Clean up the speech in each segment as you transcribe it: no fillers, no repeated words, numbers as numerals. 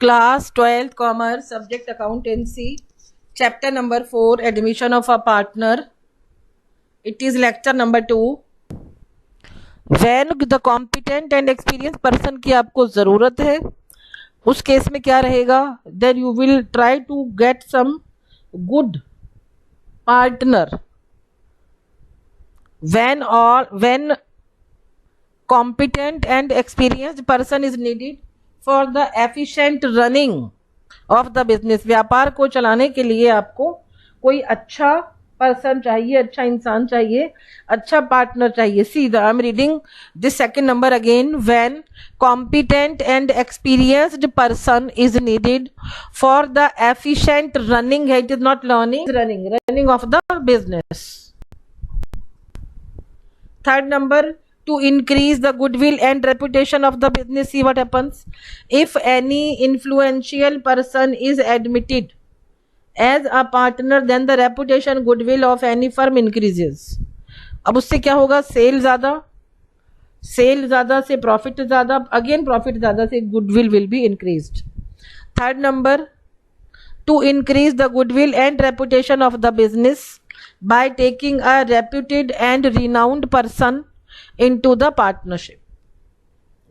Class 12th Commerce, subject Accountancy, chapter number 4, Admission of a Partner. It is lecture number 2. When the competent and experienced person की आपको ज़रूरत है, उस case में क्या रहेगा? Then you will try to get some good partner. When competent and experienced person is needed for the efficient running of the business. व्यापार को चलाने के लिए आपको कोई अच्छा पर्सन चाहिए, अच्छा इंसान चाहिए, अच्छा पार्टनर चाहिए. See, I am reading this second number again. When competent and experienced person is needed for the efficient running, it is not learning, running of the business. Third number, to increase the goodwill and reputation of the business. See what happens if any influential person is admitted as a partner, then the reputation goodwill of any firm increases. अब उससे क्या होगा? Cell ज़्यादा से profit ज़्यादा, again profit ज़्यादा से goodwill will be increased. Third number, to increase the goodwill and reputation of the business by taking a reputed and renowned person into the partnership.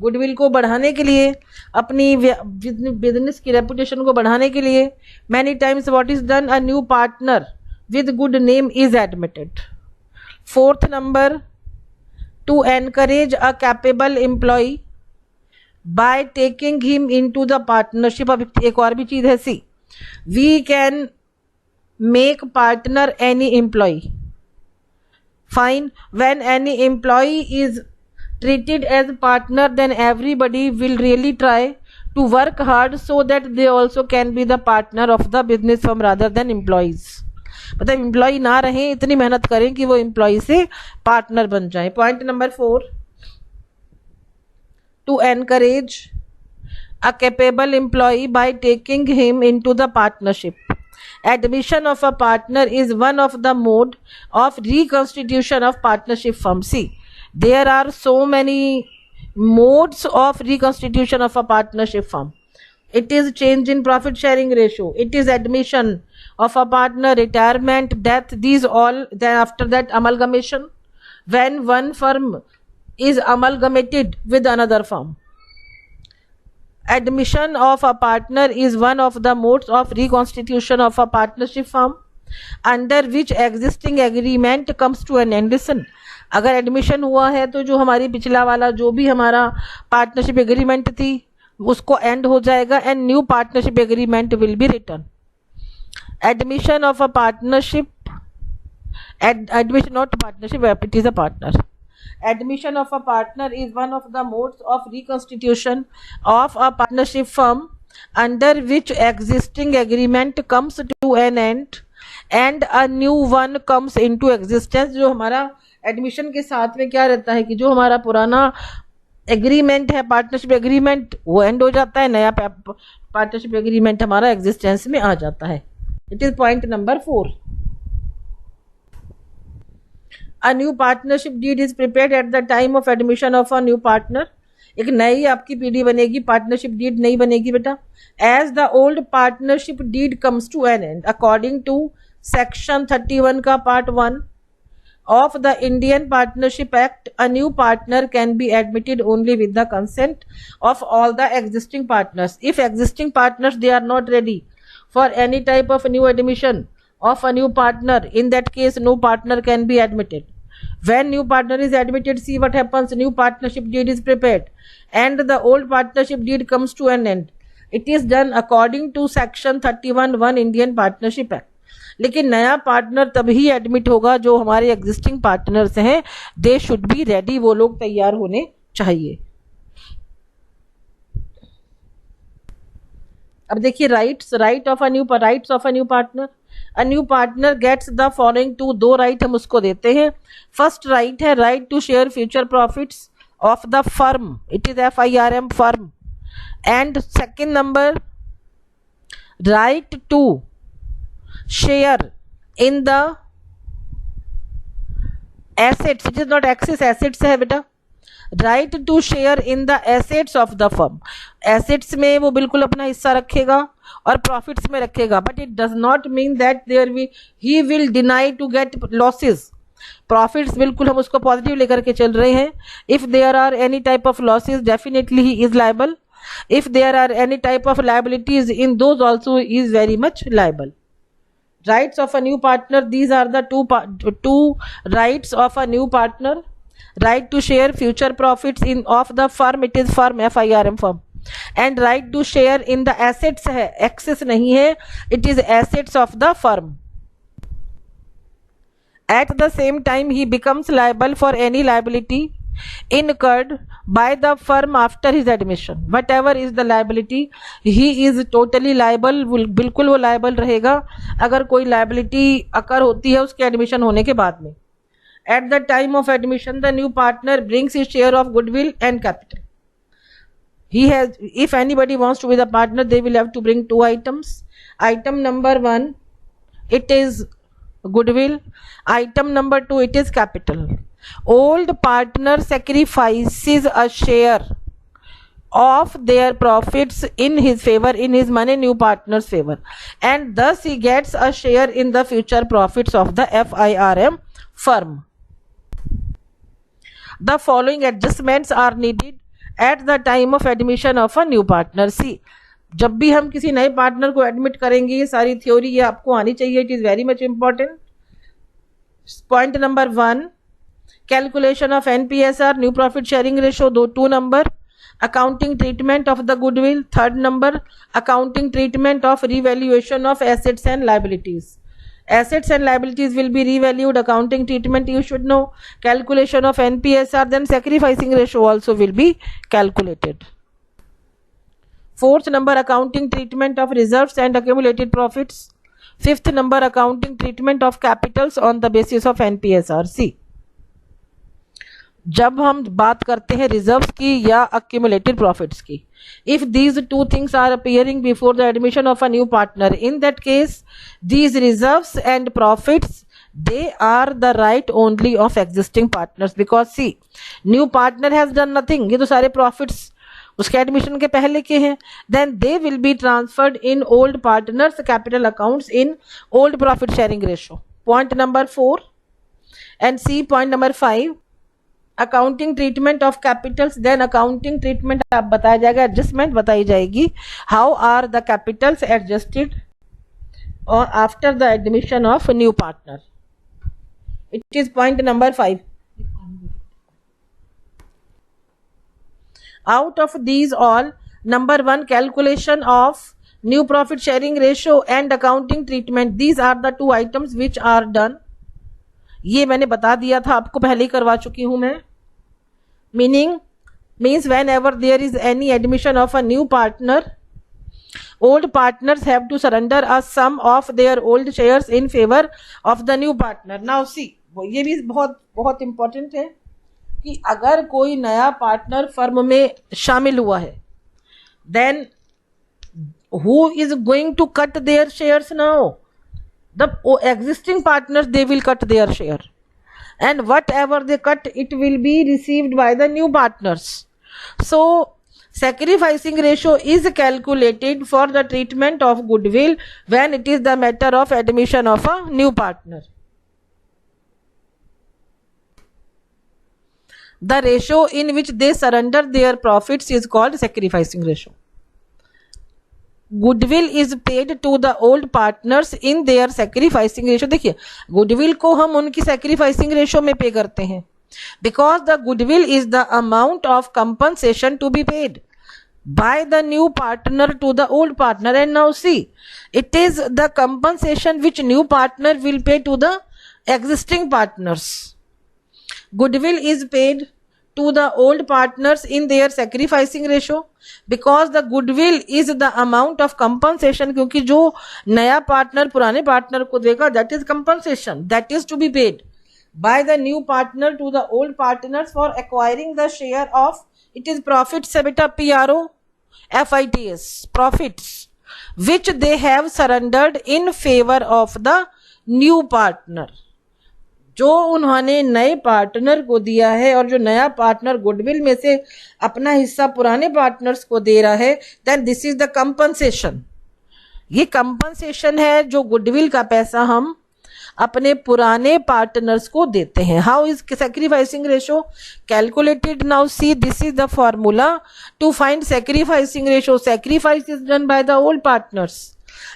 Goodwill को बढ़ाने के लिए, अपनी बिजनेस की रेपुटेशन को बढ़ाने के लिए, many times what is done, a new partner with good name is admitted. Fourth number, to encourage a capable employee by taking him into the partnership. अब एक और भी चीज है, see we can make partner any employee. Fine. When any employee is treated as a partner, then everybody will really try to work hard so that they also can be the partner of the business firm rather than employees. मतलब employ ना रहे, इतनी मेहनत करें कि वो employ से partner बन जाए. Point number 4, to encourage a capable employee by taking him into the partnership. Admission of a partner is one of the mode of reconstitution of partnership firm. See, there are so many modes of reconstitution of a partnership firm. It is change in profit sharing ratio, it is admission of a partner, retirement, death, these all. Then after that, amalgamation, when one firm is amalgamated with another firm. Admission of a partner is one of the modes of reconstitution of a partnership firm under which existing agreement comes to an end. Listen, अगर admission हुआ है तो जो हमारी पिछला वाला जो भी हमारा पार्टनरशिप एग्रीमेंट थी उसको एंड हो जाएगा and new partnership agreement will be return. Admission of a partnership, admission not partnership, it is a partner. Admission of a partner is one of the modes of reconstitution of a partnership firm under which existing agreement comes to an end and a new one comes into existence. जो हमारा admission के साथ में क्या रहता है कि जो हमारा पुराना एग्रीमेंट है, पार्टनरशिप एग्रीमेंट, वो एंड हो जाता है, नया पार्टनरशिप एग्रीमेंट हमारा एग्जिस्टेंस में आ जाता है. It is point number 4. A new partnership deed is prepared at the time of admission of a new partner. एक नई आपकी पीडी बनेगी, पार्टनरशिप डीड नहीं बनेगी बेटा. As the old partnership deed comes to an end, according to section 31 का part 1 of the Indian Partnership Act, a new partner can be admitted only with the consent of all the existing partners. If existing partners they are not ready for any type of new admission of a new partner, in that case no partner can be admitted. When new partner is admitted, see what happens, new partnership deed is prepared and the old partnership deed comes to an end. It is done according to section 31(1) Indian Partnership Act. लेकिन नया partner तभी admit होगा जो हमारे existing partners हैं, they should be ready, वो लोग तैयार होने चाहिए. अब देखिए rights of a new partner. A new partner gets the following two. 2 right हम उसको देते हैं. फर्स्ट राइट है right to share future profits of the firm, it is FIRM firm. And second number, right to share in the assets, it is not excess, assets है बेटा. Right to share in the assets of the firm, assets में वो बिल्कुल अपना हिस्सा रखेगा और profits में रखेगा, but it does not mean that he will deny to get losses. Profits बिल्कुल हम उसको पॉजिटिव लेकर के चल रहे हैं। If there are any type of losses definitely he is liable, if there are any type of liabilities in those also is very much liable. Rights of a new partner, these are the two rights of a new partner. Right to share future profits in of the firm, it is firm, FIRM firm, and right to share in the assets है, excess नहीं है, it is assets of the firm. At the same time he becomes liable for any liability incurred by the firm after his admission. Whatever is the liability, he is totally liable, बिल्कुल वो liable रहेगा अगर कोई liability occur होती है उसके admission होने के बाद में. At the time of admission, the new partner brings his share of goodwill and capital. He has, if anybody wants to be the partner, they will have to bring two items. Item number 1, it is goodwill. Item number 2, it is capital. Old partner sacrifices a share of their profits in his favor, in his money new partner's favor, and thus he gets a share in the future profits of the FIRM firm. The following adjustments are needed at the time of admission of a new partner. See, जब भी हम किसी नए partner को admit करेंगे, ये सारी theory ये आपको आनी चाहिए. It is very much important. Point number 1, calculation of NPSR, new profit sharing ratio. 2 number, accounting treatment of the goodwill. 3rd number, accounting treatment of revaluation of assets and liabilities. Assets and liabilities will be revalued. Accounting treatment you should know. Calculation of NPSR, then sacrificing ratio also will be calculated. 4th number, accounting treatment of reserves and accumulated profits. 5th number, accounting treatment of capitals on the basis of NPSR. See, जब हम बात करते हैं reserves की या accumulated profits की, if these two things are appearing before the admission of a new partner, in that case these reserves and profits, they are the right only of existing partners, because see, new partner has done nothing. ये तो सारे profits उसके admission के पहले के हैं. then they will be transferred in old partners capital accounts in old profit sharing ratio. Point number 4 and see point number 5, accounting treatment of capitals. Then accounting treatment आप बताया जाएगा, एडजस्टमेंट बताई जाएगी, how are the capitals adjusted और after the admission of new partner. It is point number 5. Out of these all, number 1, calculation of new profit sharing ratio and accounting treatment, these are the 2 items which are done. ये मैंने बता दिया था आपको, पहले ही करवा चुकी हूं मैं. means whenever there is any admission of a new partner, old partners have to surrender a sum of their old shares in favor of the new partner. Now see, ये भी बहुत बहुत इंपॉर्टेंट है कि अगर कोई नया पार्टनर फर्म में शामिल हुआ है, then who is going to cut their shares now? The existing partners, they will cut their share, and whatever they cut, it will be received by the new partners. So sacrificing ratio is calculated for the treatment of goodwill when it is the matter of admission of a new partner. The ratio in which they surrender their profits is called sacrificing ratio. Goodwill is paid to the old partners in their sacrificing ratio. देखिए, goodwill को हम उनकी sacrificing ratio में pay करते हैं, because the goodwill is the amount of compensation to be paid by the new partner to the old partner. And now see, it is the compensation which new partner will pay to the existing partners. Goodwill is paid to the old partners in their sacrificing ratio because the goodwill is the amount of compensation. क्योंकि जो नया partner पुराने partner को देगा, that is compensation, that is to be paid by the new partner to the old partners for acquiring the share of, it is profits है बेटा, PROFITS, profits which they have surrendered in favor of the new partner. जो उन्होंने नए partner को दिया है और जो नया पार्टनर गुडविल में से अपना हिस्सा पुराने पार्टनर्स को दे रहा है, then this is the compensation. ये कंपनसेशन है जो गुडविल का पैसा हम अपने पुराने पार्टनर्स को देते हैं। How is sacrificing ratio calculated? Now see this is the formula to find sacrificing ratio. Sacrifice is done by the old partners,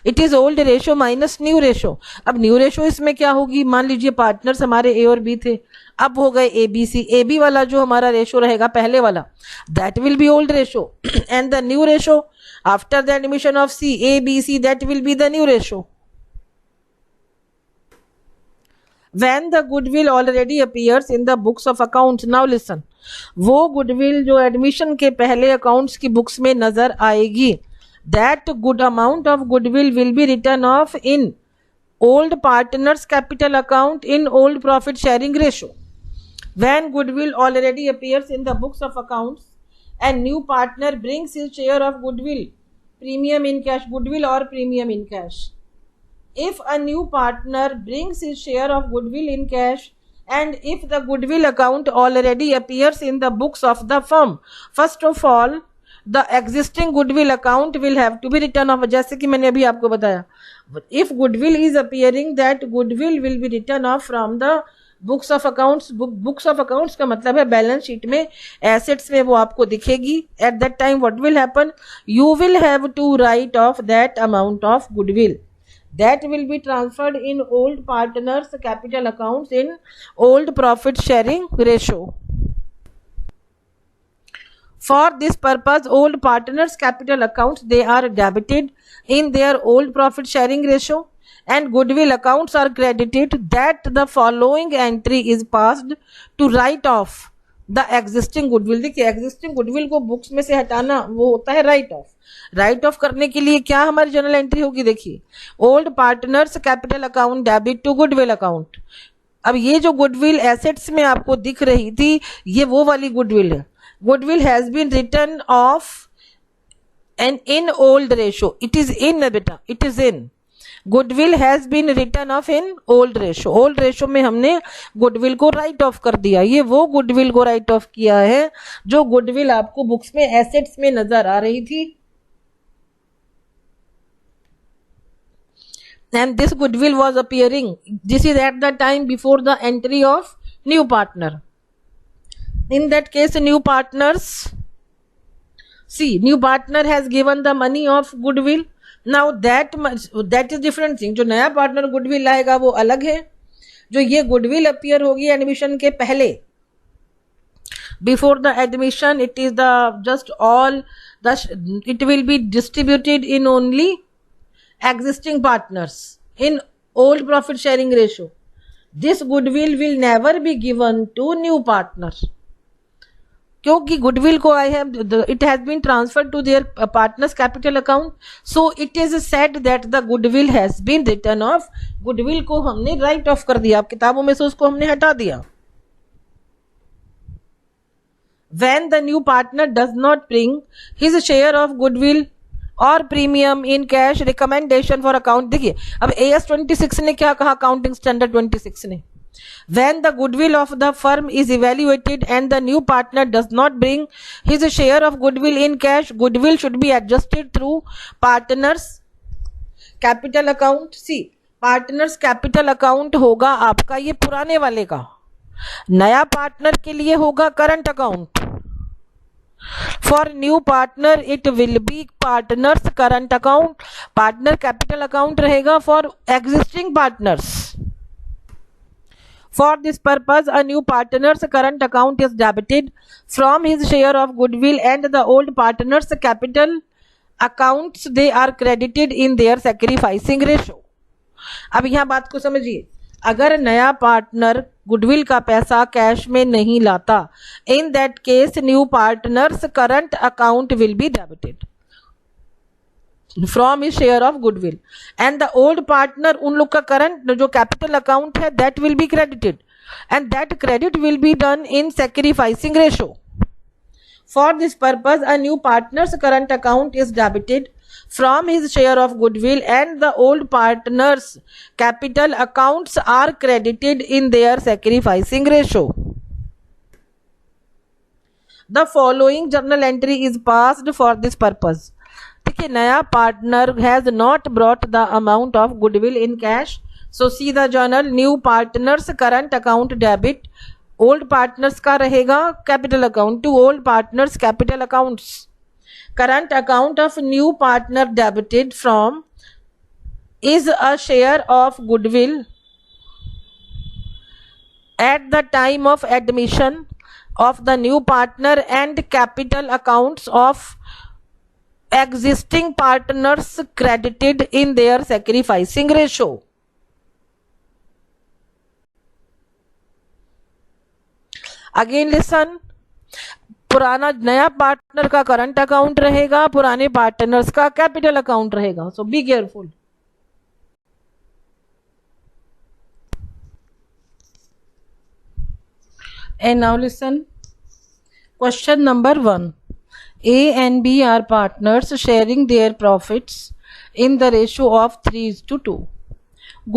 it is old ratio minus new ratio. अब new ratio इसमें क्या होगी? मान लीजिए partners हमारे ए और B थे, अब हो गए ए बी सी। ए बी वाला जो हमारा रेशो रहेगा पहले वाला, that will be old ratio, and the new ratio after the admission of C A B C, that will be the new ratio. When the goodwill already appears in the books of accounts, now listen, वो goodwill जो admission के पहले accounts की books में नजर आएगी, that good amount of goodwill will be written off in old partners capital account in old profit sharing ratio. When goodwill already appears in the books of accounts and new partner brings his share of goodwill, premium in cash, goodwill or premium in cash. If a new partner brings his share of goodwill in cash and if the goodwill account already appears in the books of the firm, first of all the existing goodwill account will have to be written off. जैसे कि मैंने अभी आपको बताया, if goodwill is appearing, that goodwill will be written off from the books of accounts. Books of accounts का मतलब है balance sheet में assets में वो आपको दिखेगी. At that time what will happen? You will have to write off that amount of goodwill. That will be transferred in old partners capital accounts in old profit sharing ratio. For this purpose, old partners capital accounts, they are debited in their old profit sharing ratio and goodwill accounts are credited. That the following entry is passed to write off the existing goodwill. देखिए existing goodwill को books में से हटाना वो होता है right of. Right of करने के लिए क्या हमारी जर्नल एंट्री होगी? देखिए old partners capital account debit to goodwill account. अब ये जो गुडविल एसेट्स में आपको दिख रही थी ये वो वाली गुडविल है। Goodwill has been written off and in old ratio, it is in बेटा, it is in. Goodwill has been written off in old ratio. Old ratio में हमने गुडविल को राइट ऑफ कर दिया। ये वो गुडविल को राइट ऑफ किया है जो गुडविल आपको बुक्स में एसेट्स में नजर आ रही थी। And this goodwill was appearing, this is at the time before the entry of new partner. In that case new partners, see new partner has given the money of goodwill. Now that is different thing. जो नया partner goodwill लाएगा वो अलग है। जो ये goodwill appear होगी admission के पहले, before the admission, it is the just all the, it will be distributed in only existing partners in old profit sharing ratio. This goodwill will never be given to new partner, क्योंकि goodwill को I have it has been transferred to their partners capital account. So it is said that the goodwill has been written off. Goodwill को हमने right of कर दिया, किताबों में से उसको हमने हटा दिया. When the new partner does not bring his share of goodwill or premium in cash, recommendation for account. देखिए अब AS 26 ने क्या कहा, अकाउंटिंग स्टैंडर्ड 26 ने, when the goodwill of the firm is evaluated and the new partner does not bring his share of goodwill in cash, goodwill should be adjusted through partners capital account. See, partners capital account होगा आपका ये पुराने वाले का, नया partner के लिए होगा current account. For new partner it will be partners current account. Partner capital account रहेगा for existing partners. For this purpose a new partners current account is debited from his share of goodwill and the old partners capital accounts they are credited in their sacrificing ratio. अब यहां बात को समझिए, अगर नया partner goodwill का पैसा cash में नहीं लाता, इन that case new partners current account will be debited from his share of goodwill and the old partner, उन लोग का करंट जो कैपिटल अकाउंट है that will be credited and that credit will be done in sacrificing ratio. For this purpose a new partners current account is debited from his share of goodwill and the old partner's capital accounts are credited in their sacrificing ratio. The following journal entry is passed for this purpose. देखिए, नया partner has not brought the amount of goodwill in cash, so see the journal. New partners current account debit, old partners का रहेगा capital account to old partners capital accounts. Current account of new partner debited from is a share of goodwill at the time of admission of the new partner and capital accounts of existing partners credited in their sacrificing ratio. Again listen. पुराना नया partner का current account रहेगा, पुराने partners का capital account रहेगा. So be careful. And now listen. Question number 1. A and B are partners sharing their profits in the ratio of 3:2.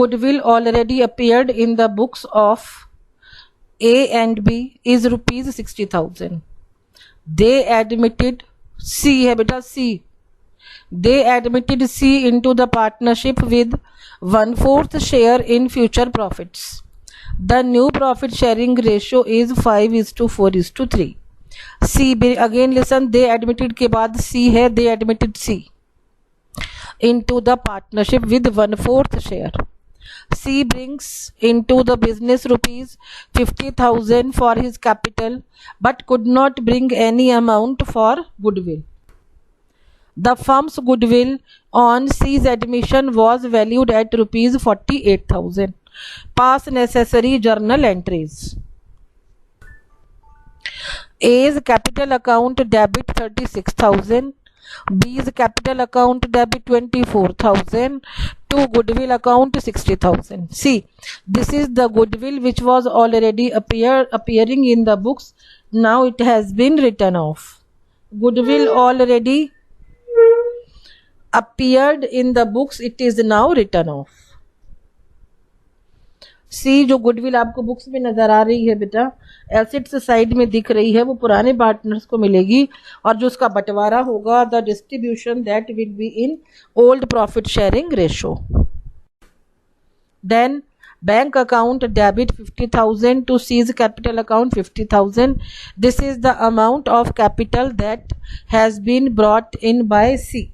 Goodwill already appeared in the books of A and B is rupees 60,000. They admitted C है बेटा C. They admitted C into the partnership with 1/4 share in future profits. The new profit sharing ratio is 5:4:3. C again listen. They admitted के बाद C है. They admitted C into the partnership with 1/4 share. C brings into the business rupees 50,000 for his capital but could not bring any amount for goodwill. The firm's goodwill on C's admission was valued at rupees 48,000. Pass necessary journal entries. A's capital account debit 36,000. B's capital account debit 24,000. To goodwill account 60,000. See, this is the goodwill which was already appearing in the books. Now it has been written off. Goodwill already appeared in the books. It is now written off. सी जो goodwill आपको books में नजर आ रही है बेटा, assets side में दिख रही है, वो पुराने पार्टनर्स को मिलेगी और जो उसका बंटवारा होगा the distribution that will be in old profit sharing ratio. Then bank account debit 50,000 to C's capital account 50,000. This is the amount of capital that has been brought in by C.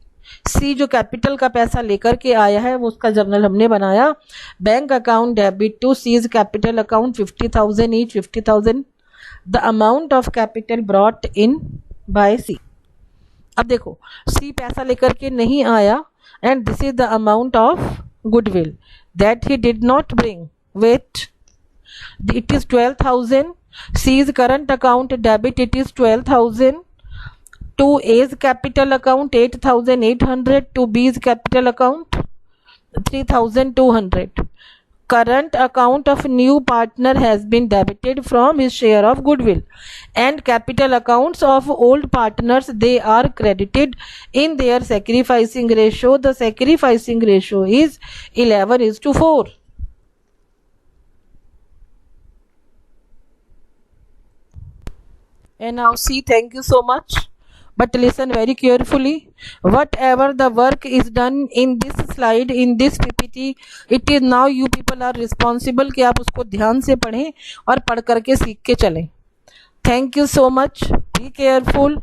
C जो capital का पैसा लेकर के आया है वो उसका journal हमने बनाया. Bank account debit to C's capital account 50,000 each 50,000. The amount of capital brought in by C. अब देखो सी पैसा लेकर के नहीं आया and this is the amount of goodwill that he did not bring. Wait, it is 12,000. C's current account debit it is 12,000. To A's capital account 8,800. To B's capital account 3,200. Current account of new partner has been debited from his share of goodwill and capital accounts of old partners, they are credited in their sacrificing ratio. The sacrificing ratio is 11:4. And now see, thank you so much. But listen very carefully. Whatever the work is done in this slide, in this PPT, it is now you people are responsible कि आप उसको ध्यान से पढ़ें और पढ़ करके सीख के चलें. Thank you so much. Be careful.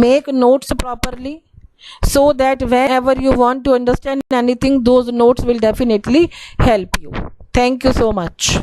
Make notes properly so that whenever you want to understand anything, those notes will definitely help you. Thank you so much.